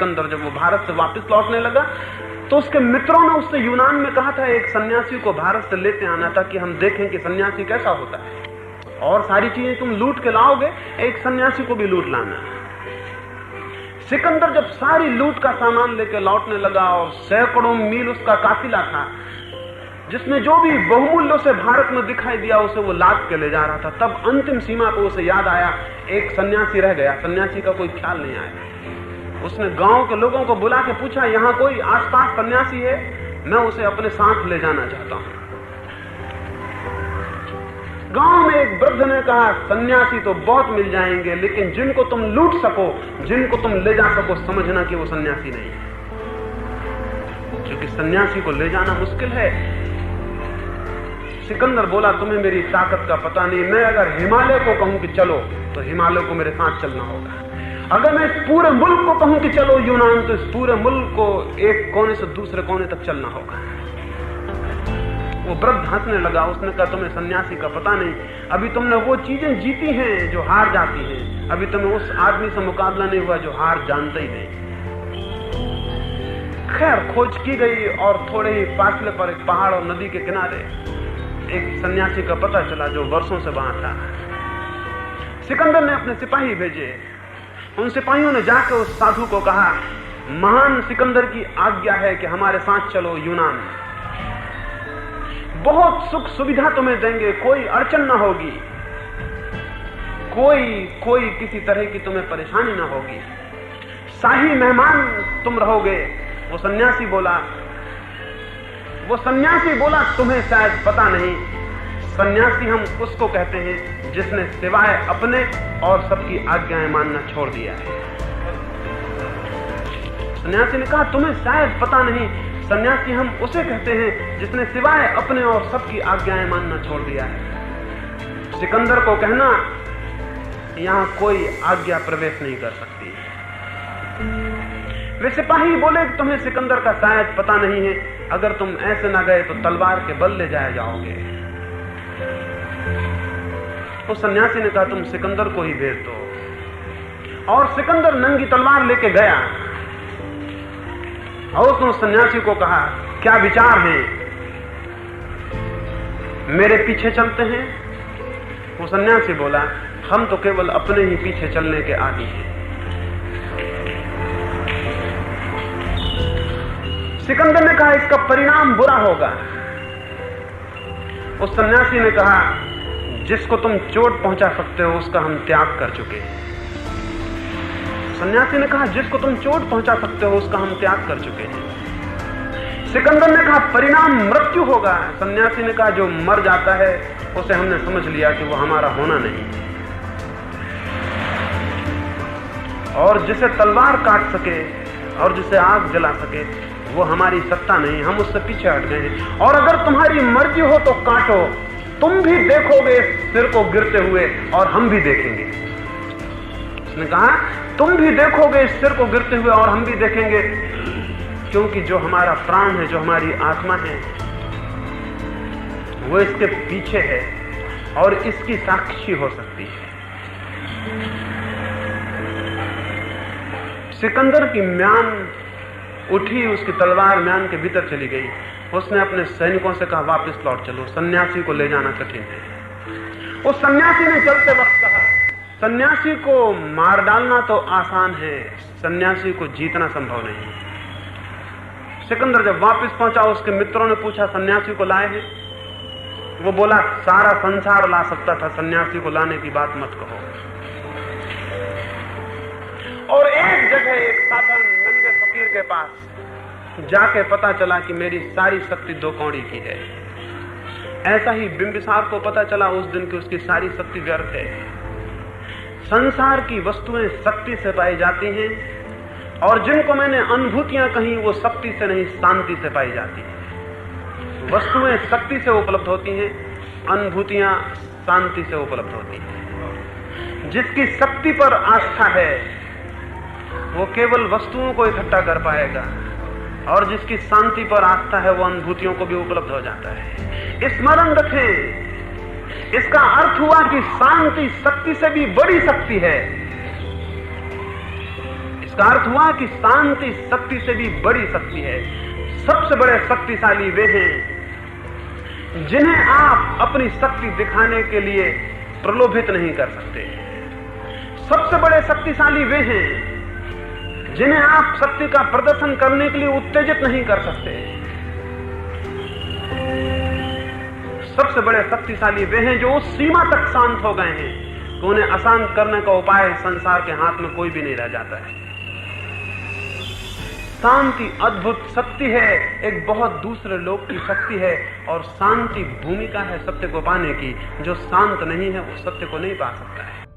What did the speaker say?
सिकंदर जब वो भारत से वापस लौटने लगा तो उसके मित्रों ने उससे यूनान में कहा था एक सन्यासी को भारत से लेते आना था कि हम देखें कि सन्यासी कैसा होता है, और सारी चीजें तुम लूट के लाओगे, एक सन्यासी को भी लूट लाना। सिकंदर जब सारी लूट का सामान लेकर लौटने लगा और सैकड़ों मील उसका काफिला था, जिसमें जो भी बहुमूल्य उसे भारत में दिखाई दिया उसे वो लाद के ले जा रहा था, तब अंतिम सीमा पर उसे याद आया एक सन्यासी रह गया। सन्यासी का कोई ख्याल नहीं आया। उसने गांव के लोगों को बुला के पूछा, यहां कोई आसपास सन्यासी है? मैं उसे अपने साथ ले जाना चाहता हूं। गांव में एक वृद्ध ने कहा, सन्यासी तो बहुत मिल जाएंगे, लेकिन जिनको तुम लूट सको, जिनको तुम ले जा सको, समझना कि वो सन्यासी नहीं है, क्योंकि सन्यासी को ले जाना मुश्किल है। सिकंदर बोला, तुम्हें मेरी ताकत का पता नहीं। मैं अगर हिमालय को कहूं कि चलो तो हिमालय को मेरे साथ चलना होगा। अगर मैं इस पूरे मुल्क को कहूं कि चलो यूनान, तो इस पूरे मुल्क को एक कोने से दूसरे कोने तक चलना होगा। वो वृद्ध हंसने लगा। उसने कहा, तुम्हें सन्यासी का पता नहीं, अभी तुमने वो चीजें जीती हैं जो हार जाती हैं, अभी तुम्हें उस आदमी से मुकाबला नहीं हुआ जो हार जानता ही नहीं। खैर खोज की गई और थोड़े ही फासले पर एक पहाड़ और नदी के किनारे एक सन्यासी का पता चला जो वर्षों से वहां था। सिकंदर ने अपने सिपाही भेजे। उन सिपाहियों ने जाकर उस साधु को कहा, महान सिकंदर की आज्ञा है कि हमारे साथ चलो यूनान, बहुत सुख सुविधा तुम्हें देंगे, कोई अड़चन ना होगी, कोई किसी तरह की तुम्हें परेशानी ना होगी, शाही मेहमान तुम रहोगे। वो सन्यासी बोला, तुम्हें शायद पता नहीं, सन्यासी हम उसको कहते हैं जिसने सिवाय अपने और सबकी आज्ञाएं मानना छोड़ दिया है। सन्यासी ने कहा, तुम्हें शायद पता नहीं, सन्यासी हम उसे कहते हैं जिसने सिवाय अपने और सबकी आज्ञाएं मानना छोड़ दिया है। सिकंदर को कहना, यहां कोई आज्ञा प्रवेश नहीं कर सकती। वे सिपाही बोले कि तुम्हें सिकंदर का शायद पता नहीं है, अगर तुम ऐसे ना गए तो तलवार के बल ले जाए जाओगे। तो सन्यासी ने कहा, तुम सिकंदर को ही भेज दो। और सिकंदर नंगी तलवार लेके गया और उसने उस सन्यासी को कहा, क्या विचार है, मेरे पीछे चलते हैं? वो सन्यासी बोला, हम तो केवल अपने ही पीछे चलने के आदी हैं। सिकंदर ने कहा, इसका परिणाम बुरा होगा। उस सन्यासी ने कहा, जिसको तुम चोट पहुंचा सकते हो उसका हम त्याग कर चुके हैं। सन्यासी ने कहा, जिसको तुम चोट पहुंचा सकते हो उसका हम त्याग कर चुके हैं। सिकंदर ने कहा, परिणाम मृत्यु होगा। सन्यासी ने कहा, जो मर जाता है उसे हमने समझ लिया कि वो हमारा होना नहीं, और जिसे तलवार काट सके और जिसे आग जला सके वो हमारी सत्ता नहीं, हम उससे पीछे हट गए हैं। और अगर तुम्हारी मर्जी हो तो काटो, तुम भी देखोगे सिर को गिरते हुए और हम भी देखेंगे। उसने कहा, तुम भी देखोगे इस सिर को गिरते हुए और हम भी देखेंगे, क्योंकि जो हमारा प्राण है, जो हमारी आत्मा है, वो इसके पीछे है और इसकी साक्षी हो सकती है। सिकंदर की म्यान उठी, उसकी तलवार म्यान के भीतर चली गई। उसने अपने सैनिकों से कहा, वापस लौट चलो, सन्यासी को ले जाना कठिन है। उस सन्यासी ने चलते वक्त कहा, सन्यासी को मार डालना तो आसान है, सन्यासी को जीतना संभव नहीं। सिकंदर जब वापस पहुंचा, उसके मित्रों ने पूछा, सन्यासी को लाए हैं? वो बोला, सारा संसार ला सकता था, सन्यासी को लाने की बात मत कहो। और एक जगह एक साधारण नंगे फकीर के पास जाके पता चला कि मेरी सारी शक्ति 2 कौड़ी की है। ऐसा ही बिंबिसार को पता चला उस दिन की उसकी सारी शक्ति व्यर्थ है। संसार की वस्तुएं शक्ति से पाई जाती हैं, और जिनको मैंने अनुभूतियां कही वो शक्ति से नहीं, शांति से पाई जाती हैं। वस्तुएं शक्ति से उपलब्ध होती हैं, अनुभूतियां शांति से उपलब्ध होती हैं। जिसकी शक्ति पर आस्था है वो केवल वस्तुओं को इकट्ठा कर पाएगा, और जिसकी शांति पर आस्था है वो अनुभूतियों को भी उपलब्ध हो जाता है। स्मरण रखें, इसका अर्थ हुआ कि शांति शक्ति से भी बड़ी शक्ति है। उसका अर्थ हुआ कि शांति शक्ति से भी बड़ी शक्ति है। सबसे बड़े शक्तिशाली वे हैं जिन्हें आप अपनी शक्ति दिखाने के लिए प्रलोभित नहीं कर सकते। सबसे बड़े शक्तिशाली वे हैं जिन्हें आप शक्ति का प्रदर्शन करने के लिए उत्तेजित नहीं कर सकते। सबसे बड़े शक्तिशाली वे हैं जो उस सीमा तक शांत हो गए हैं कि उन्हें अशांत करने का उपाय संसार के हाथ में कोई भी नहीं रह जाता है। शांति अद्भुत शक्ति है, एक बहुत दूसरे लोक की शक्ति है, और शांति भूमिका है सत्य को पाने की। जो शांत नहीं है वो सत्य को नहीं पा सकता है।